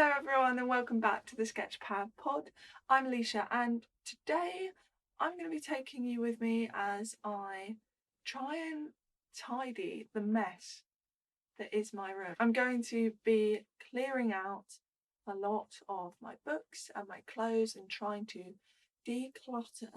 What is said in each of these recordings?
Hello everyone and welcome back to the Sketchpad Pod. I'm Alicia and today I'm going to be taking you with me as I try and tidy the mess that is my room. I'm going to be clearing out a lot of my books and my clothes and trying to declutter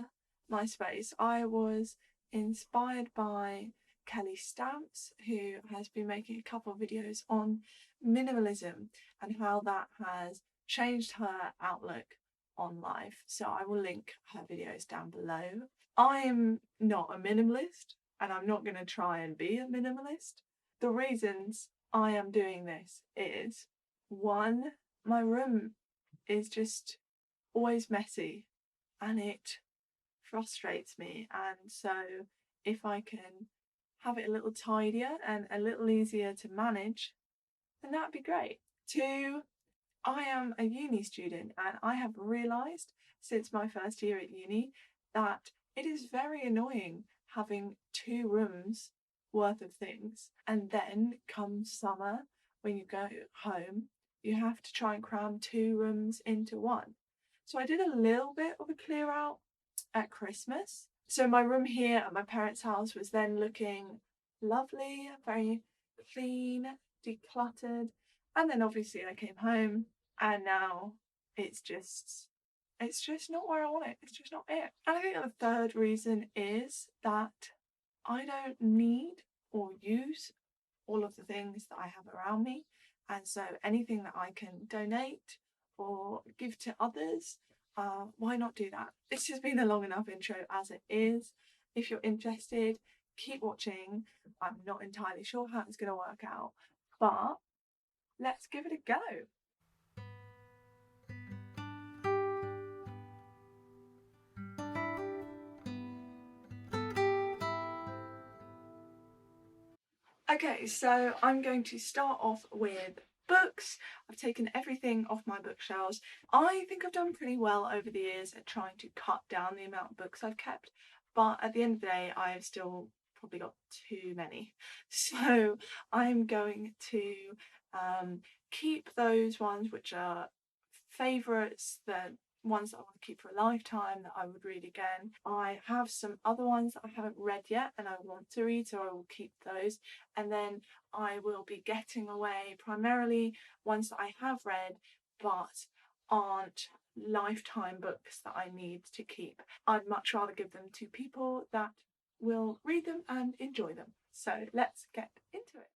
my space. I was inspired by Kelly Stamps, who has been making a couple of videos on minimalism and how that has changed her outlook on life. So I will link her videos down below. I am not a minimalist and I'm not going to try and be a minimalist. The reasons I am doing this is, one, my room is just always messy and it frustrates me, and so if I can have it a little tidier and a little easier to manage, then that'd be great. Two, I am a uni student and I have realised since my first year at uni that it is very annoying having 2 rooms worth of things, and then come summer when you go home you have to try and cram 2 rooms into one. So I did a little bit of a clear out at Christmas. So my room here at my parents' house was then looking lovely, very clean, decluttered, and then obviously I came home and now it's just not where I want it. It's just not it. And I think the third reason is that I don't need or use all of the things that I have around me, and so anything that I can donate or give to others, why not do that? This has been a long enough intro as it is. If you're interested, keep watching. I'm not entirely sure how it's going to work out, but let's give it a go. Okay, so I'm going to start off with books. I've taken everything off my bookshelves. I think I've done pretty well over the years at trying to cut down the amount of books I've kept, but at the end of the day I've still probably got too many. So I'm going to keep those ones which are favourites, the ones that I want to keep for a lifetime that I would read again. I have some other ones that I haven't read yet and I want to read, so I will keep those. And then I will be getting away primarily ones that I have read but aren't lifetime books that I need to keep. I'd much rather give them to people that will read them and enjoy them. So let's get into it.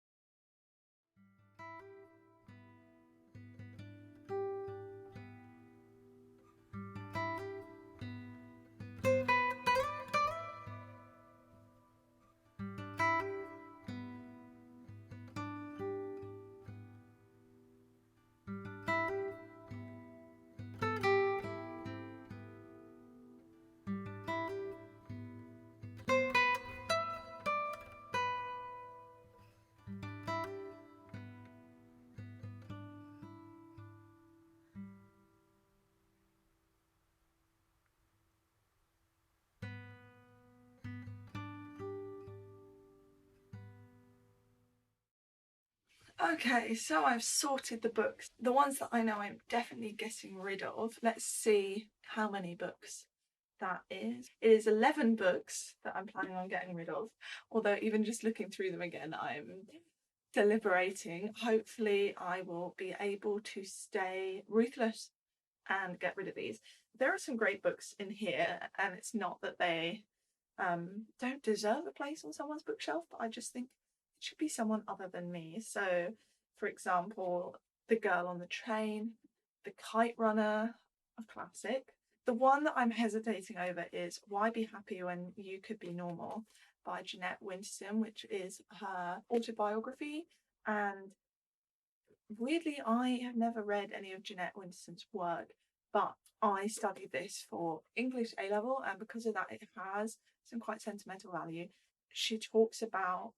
Okay, so I've sorted the books. The ones that I know I'm definitely getting rid of. Let's see how many books that is. It is 11 books that I'm planning on getting rid of, although even just looking through them again I'm deliberating. Hopefully I will be able to stay ruthless and get rid of these. There are some great books in here and it's not that they don't deserve a place on someone's bookshelf, but I just think it should be someone other than me. So for example, The Girl on the Train, The Kite Runner, a classic. The one that I'm hesitating over is Why Be Happy When You Could Be Normal by Jeanette, which is her autobiography, and weirdly I have never read any of Jeanette Winterson's work, but I studied this for English A-level, and because of that it has some quite sentimental value. She talks about,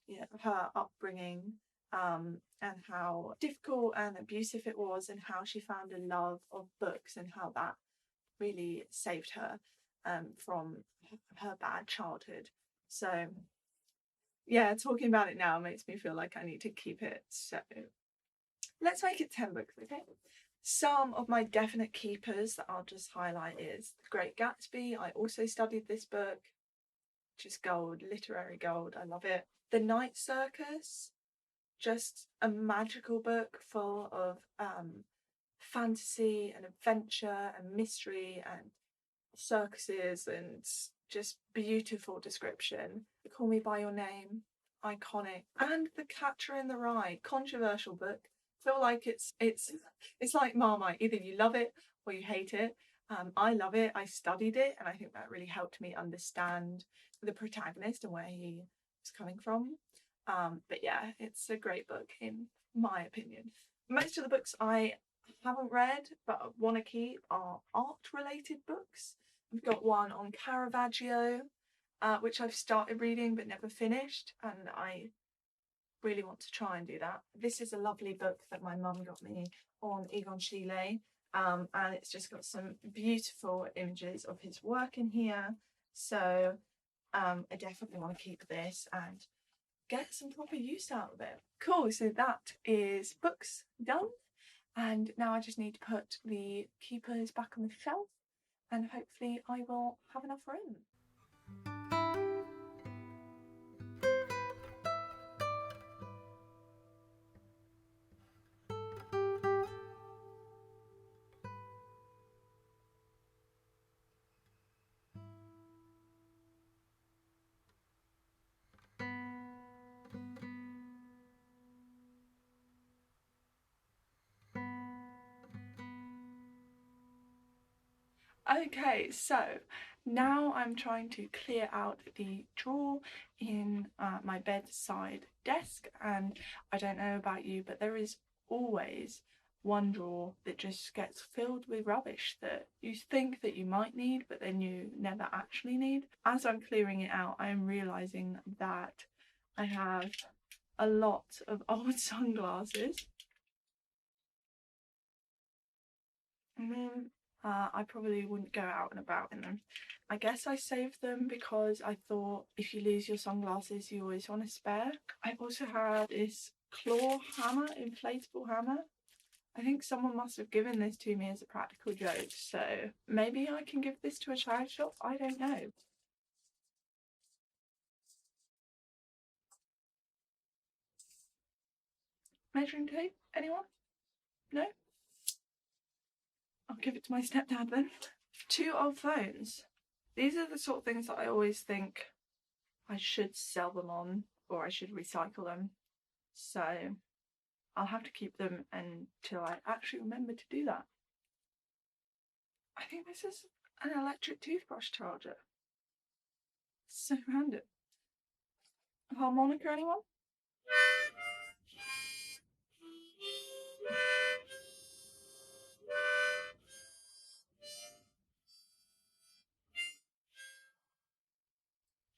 you know, her upbringing and how difficult and abusive it was, and how she found a love of books and how that really saved her from her bad childhood. So yeah, talking about it now makes me feel like I need to keep it. So let's make it 10 books, okay? Some of my definite keepers that I'll just highlight is The Great Gatsby. I also studied this book, which is gold, literary gold. I love it. The Night Circus, just a magical book full of fantasy and adventure and mystery and circuses and just beautiful description. Call Me by Your Name, iconic. And The Catcher in the Rye, controversial book. Feel like it's like Marmite. Either you love it or you hate it. I love it. I studied it, and I think that really helped me understand the protagonist and where he was coming from. But yeah, it's a great book in my opinion. Most of the books I haven't read but want to keep are art-related books. We've got one on Caravaggio, which I've started reading but never finished, and I really want to try and do that. This is a lovely book that my mum got me on Egon Schiele, and it's just got some beautiful images of his work in here. So I definitely want to keep this and get some proper use out of it. Cool, so that is books done. And now I just need to put the keepers back on the shelf, and hopefully I will have enough room. Okay, so now I'm trying to clear out the drawer in my bedside desk, and I don't know about you, but there is always one drawer that just gets filled with rubbish that you think that you might need, but then you never actually need. As I'm clearing it out, I am realising that I have a lot of old sunglasses. I probably wouldn't go out and about in them. I guess I saved them because I thought if you lose your sunglasses, you always want a spare. I also have this claw hammer, inflatable hammer. I think someone must have given this to me as a practical joke, so maybe I can give this to a charity shop. I don't know. Measuring tape? Anyone? No? I'll give it to my stepdad then. 2 old phones. These are the sort of things that I always think I should sell them on, or I should recycle them. So I'll have to keep them until I actually remember to do that. I think this is an electric toothbrush charger. So random. A harmonica, anyone?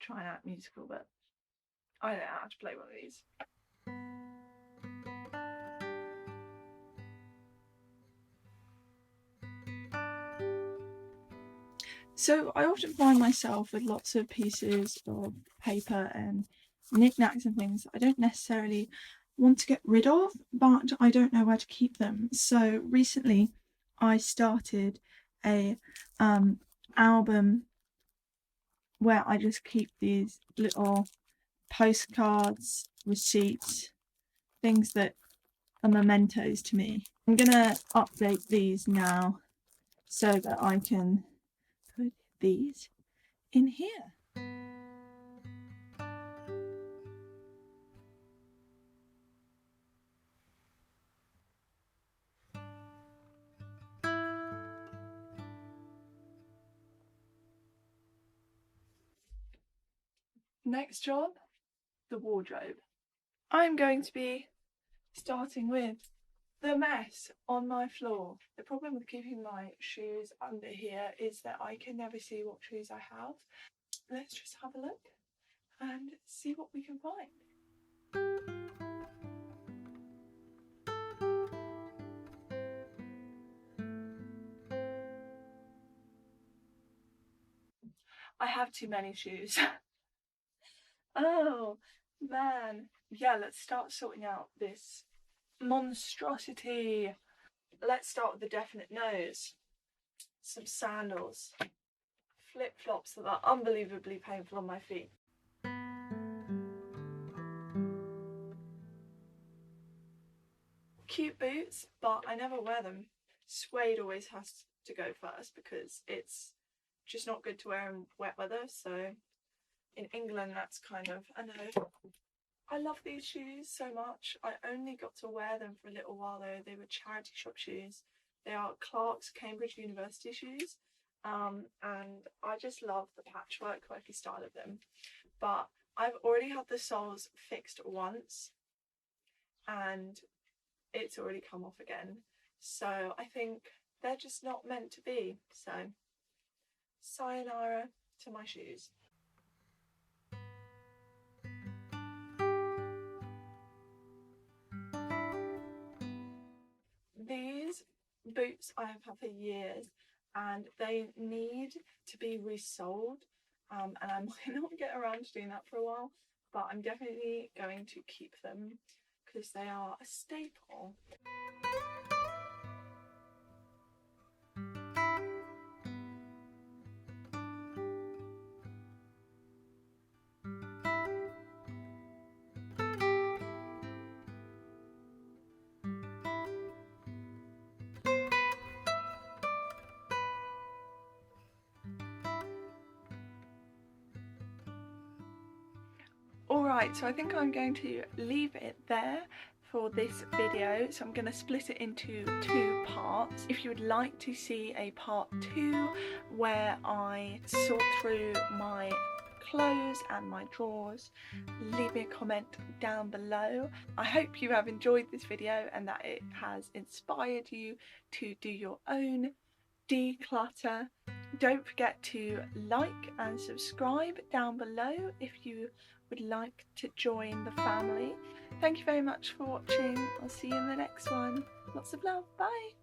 Try and act musical, but I don't know how to play one of these. So I often find myself with lots of pieces of paper and knickknacks and things I don't necessarily want to get rid of, but I don't know where to keep them. So recently I started a album where I just keep these little postcards, receipts, things that are mementos to me. I'm gonna update these now so that I can put these in here. Next job, the wardrobe. I'm going to be starting with the mess on my floor. The problem with keeping my shoes under here is that I can never see what shoes I have. Let's just have a look and see what we can find. I have too many shoes. Oh man. Yeah, let's start sorting out this monstrosity. Let's start with the definite no's. Some sandals. Flip-flops that are unbelievably painful on my feet. Cute boots, but I never wear them. Suede always has to go first because it's just not good to wear in wet weather, so in England that's kind of a no. I love these shoes so much. I only got to wear them for a little while though. They were charity shop shoes. They are Clark's Cambridge University shoes, and I just love the patchwork quirky style of them. But I've already had the soles fixed once and it's already come off again, so I think they're just not meant to be. So sayonara to my shoes. These boots I have had for years and they need to be resoled, and I might not get around to doing that for a while, but I'm definitely going to keep them because they are a staple. Alright, so I think I'm going to leave it there for this video, so I'm going to split it into 2 parts. If you would like to see a part 2 where I sort through my clothes and my drawers, leave me a comment down below. I hope you have enjoyed this video and that it has inspired you to do your own declutter. Don't forget to like and subscribe down below if you would like to join the family. Thank you very much for watching. I'll see you in the next one. Lots of love. Bye.